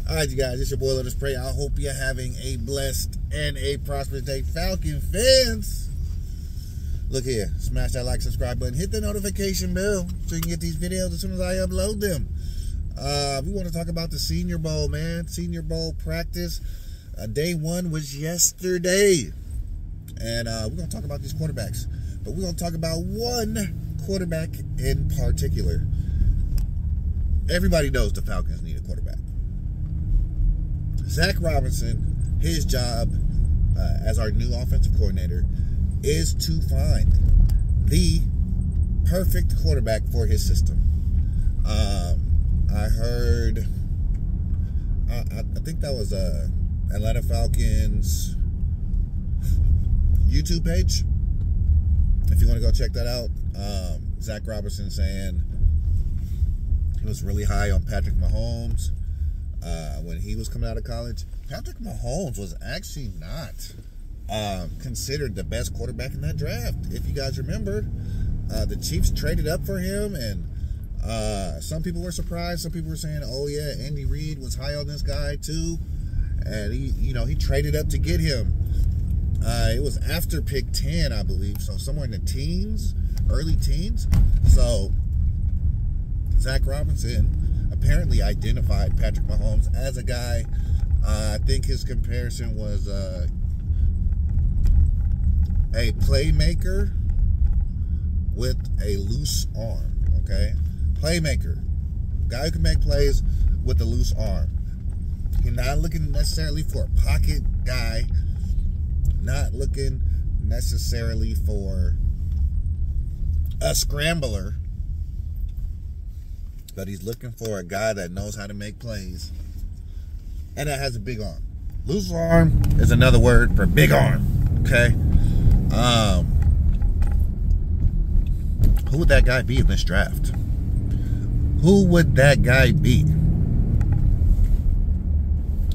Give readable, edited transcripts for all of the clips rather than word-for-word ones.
All right, you guys, it's your boy, Let Us Pray. I hope you're having a blessed and a prosperous day. Falcon fans, look here. Smash that like, subscribe button. Hit the notification bell so you can get these videos as soon as I upload them. We want to talk about the Senior Bowl, man. Senior Bowl practice. Day one was yesterday. And we're going to talk about these quarterbacks. But we're going to talk about one quarterback in particular. Everybody knows the Falcons need a quarterback. Zach Robinson, his job as our new offensive coordinator is to find the perfect quarterback for his system. I heard, I think that was Atlanta Falcons YouTube page. If you want to go check that out, Zach Robinson saying he was really high on Patrick Mahomes when he was coming out of college. Patrick Mahomes was actually not considered the best quarterback in that draft. If you guys remember, the Chiefs traded up for him, and some people were surprised. Some people were saying, "Oh yeah, Andy Reid was high on this guy too," and he traded up to get him. It was after pick 10, I believe, so somewhere in the teens, early teens. So Zach Robinson apparently identified Patrick Mahomes as a guy. I think his comparison was a playmaker with a loose arm. Okay, playmaker, guy who can make plays with a loose arm. He's not looking necessarily for a pocket guy. Not looking necessarily for a scrambler, but he's looking for a guy that knows how to make plays and that has a big arm. Loose arm is another word for big arm. Okay. Who would that guy be in this draft? Who would that guy be?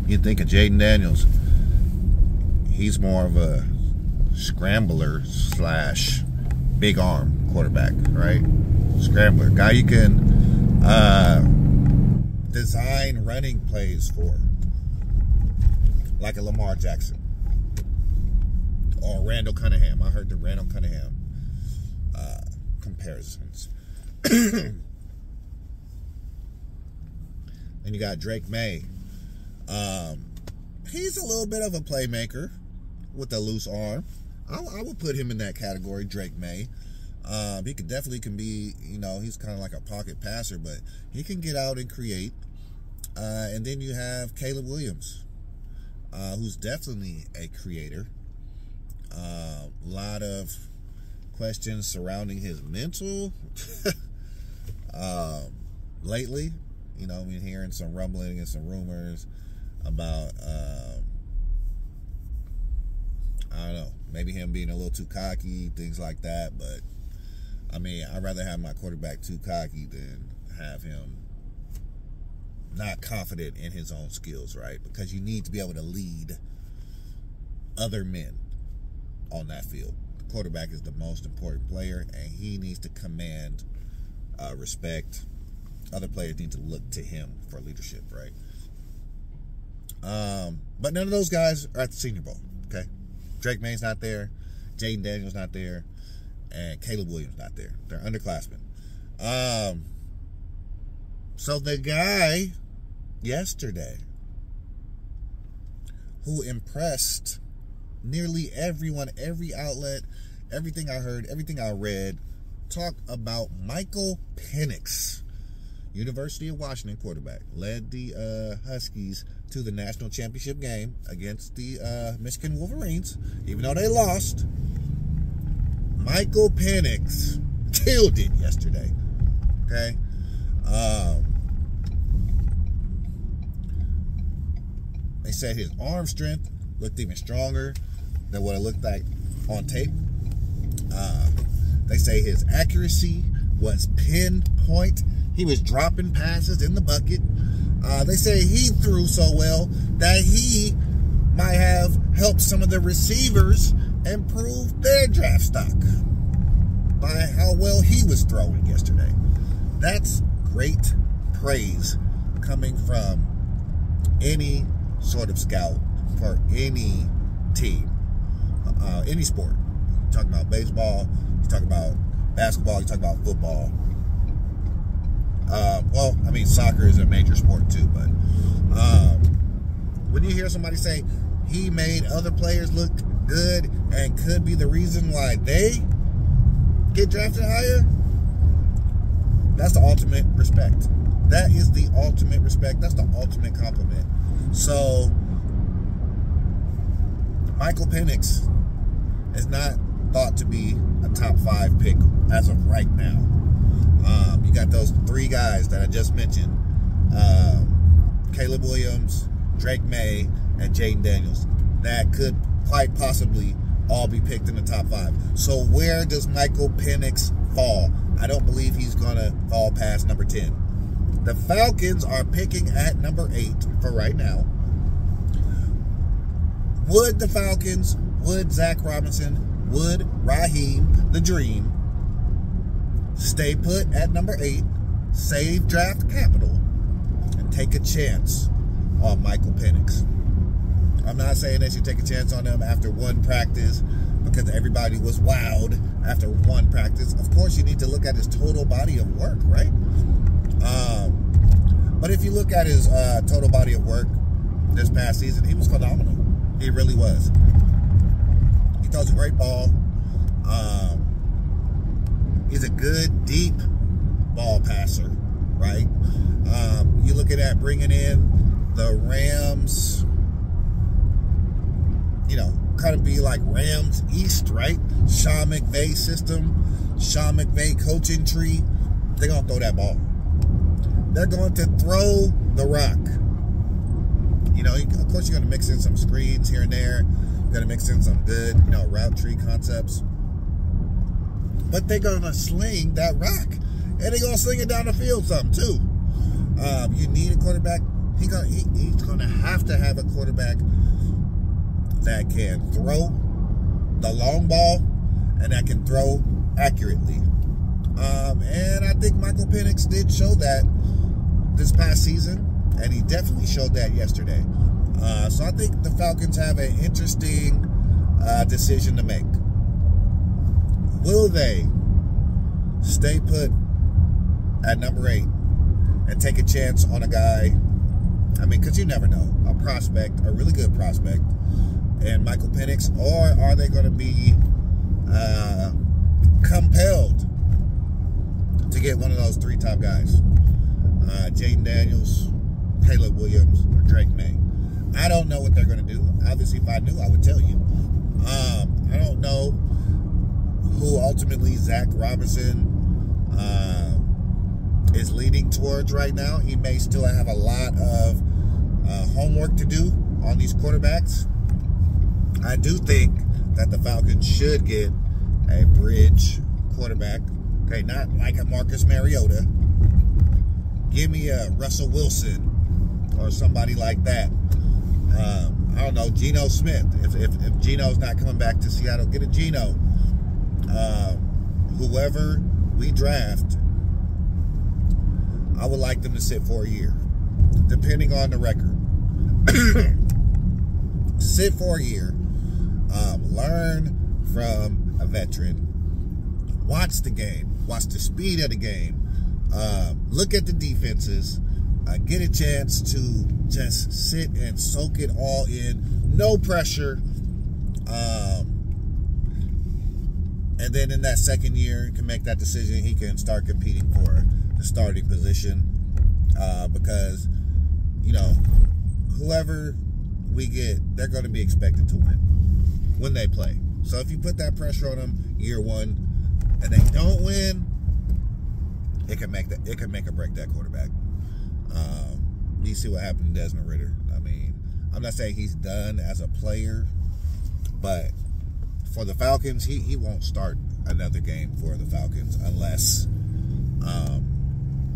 You think of Jaden Daniels. He's more of a scrambler / big arm quarterback, right? Scrambler. Guy you can design running plays for. Like a Lamar Jackson. Or Randall Cunningham. I heard the Randall Cunningham comparisons. And you got Drake May. He's a little bit of a playmaker with a loose arm. I would put him in that category, Drake May. He definitely can be, he's kind of like a pocket passer, but he can get out and create. And then you have Caleb Williams, who's definitely a creator. A lot of questions surrounding his mental lately. I've been hearing some rumbling and some rumors about I don't know, maybe him being a little too cocky, things like that. But I mean, I'd rather have my quarterback too cocky than have him not confident in his own skills, right? Because you need to be able to lead other men on that field. The quarterback is the most important player, and he needs to command respect. Other players need to look to him for leadership, right? But none of those guys are at the Senior Bowl, okay? Drake May's not there, Jaden Daniels not there, and Caleb Williams not there. They're underclassmen. So the guy yesterday who impressed nearly everyone, every outlet, everything I heard, everything I read, talk about Michael Penix, University of Washington quarterback, led the Huskies to the national championship game against the Michigan Wolverines, even though they lost. Michael Penix killed it yesterday. Okay. They said his arm strength looked even stronger than what it looked like on tape. They say his accuracy was pinpoint. He was dropping passes in the bucket. They say he threw so well that he might have helped some of the receivers improve their draft stock by how well he was throwing yesterday. That's great praise coming from any sort of scout for any team, any sport. You're talking about baseball, you're talking about basketball, you're talking about football. Well, I mean, soccer is a major sport too, but when you hear somebody say he made other players look good and could be the reason why they get drafted higher, that's the ultimate respect. That is the ultimate respect. That's the ultimate compliment. So, Michael Penix is not thought to be a top 5 pick as of right now. You got those 3 guys that I just mentioned. Caleb Williams, Drake May, and Jaden Daniels. That could quite possibly all be picked in the top 5. So where does Michael Penix fall? I don't believe he's going to fall past number 10. The Falcons are picking at number 8 for right now. Would the Falcons, would Zach Robinson, would RAHEEM, the Dream, stay put at number 8, save draft capital, and take a chance on Michael Penix? I'm not saying they should take a chance on him after one practice because everybody was wowed after one practice. Of course, you need to look at his total body of work, right? But if you look at his total body of work this past season, he was phenomenal. He really was. He throws a great ball. He's a good, deep ball passer, right? You're looking at bringing in the Rams, you know, kind of be like Rams East, right? Sean McVay system, Sean McVay coaching tree. They're going to throw that ball. They're going to throw the rock. You know, of course, you're going to mix in some screens here and there. You're going to mix in some good, you know, route tree concepts. But they're going to sling that rock. And they're going to sling it down the field some, too. You need a quarterback. He's going to have a quarterback that can throw the long ball and that can throw accurately. And I think Michael Penix did show that this past season, and he definitely showed that yesterday. So I think the Falcons have an interesting decision to make. Will they stay put at number 8 and take a chance on a guy? I mean, because you never know, a prospect, a really good prospect, and Michael Penix, or are they going to be compelled to get one of those 3 top guys? Jaden Daniels, Caleb Williams, or Drake May. I don't know what they're going to do. Obviously, if I knew, I would tell you. I don't know who ultimately Zach Robinson is leading towards right now. He may still have a lot of homework to do on these quarterbacks. I do think that the Falcons should get a bridge quarterback. Okay, not like a Marcus Mariota. Give me a Russell Wilson or somebody like that. I don't know, Geno Smith. If Geno's not coming back to Seattle, get a Geno. Whoever we draft, I would like them to sit for a year, depending on the record. Sit for a year. Learn from a veteran. Watch the game. Watch the speed of the game. Look at the defenses. Get a chance to just sit and soak it all in. No pressure. And then in that second year, he can make that decision. He can start competing for the starting position. Because, you know, whoever we get, they're going to be expected to win when they play. So if you put that pressure on them year 1 and they don't win, it can make or break that quarterback. You see what happened to Desmond Ridder. I mean, I'm not saying he's done as a player, but for the Falcons, he won't start another game for the Falcons unless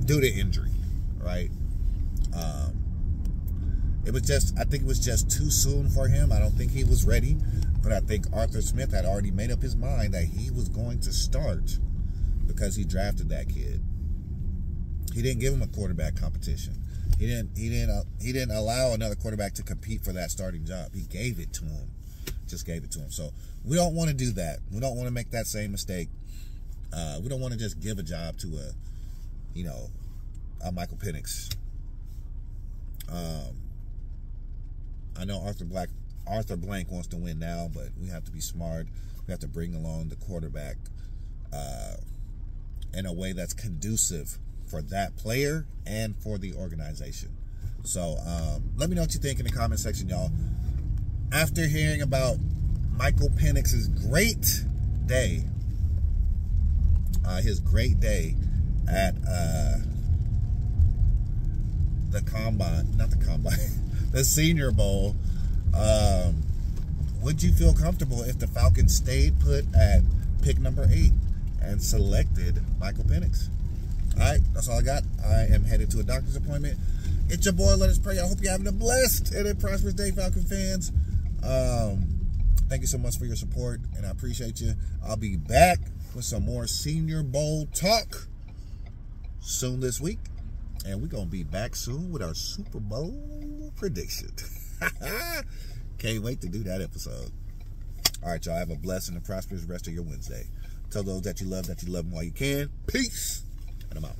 due to injury, right? I think it was just too soon for him. I don't think he was ready, but I think Arthur Smith had already made up his mind that he was going to start because he drafted that kid. He didn't give him a quarterback competition. He didn't allow another quarterback to compete for that starting job. He gave it to him. Just gave it to him. So we don't want to do that. We don't want to make that same mistake. We don't want to just give a job to a Michael Penix. I know Arthur Blank wants to win now, but we have to be smart. We have to bring along the quarterback in a way that's conducive for that player and for the organization. So let me know what you think in the comment section, y'all. After hearing about Michael Penix's great day, his great day at the combine, not the combine, the Senior Bowl, would you feel comfortable if the Falcons stayed put at pick number 8 and selected Michael Penix? All right, that's all I got. I am headed to a doctor's appointment. It's your boy, Let Us Pray. I hope you're having a blessed and a prosperous day, Falcon fans. Thank you so much for your support, and I appreciate you. I'll be back with some more Senior Bowl talk soon this week, and we're going to be back soon with our Super Bowl prediction. Can't wait to do that episode. All right, y'all, have a blessed and a prosperous rest of your Wednesday. Tell those that you love them while you can. Peace, and I'm out.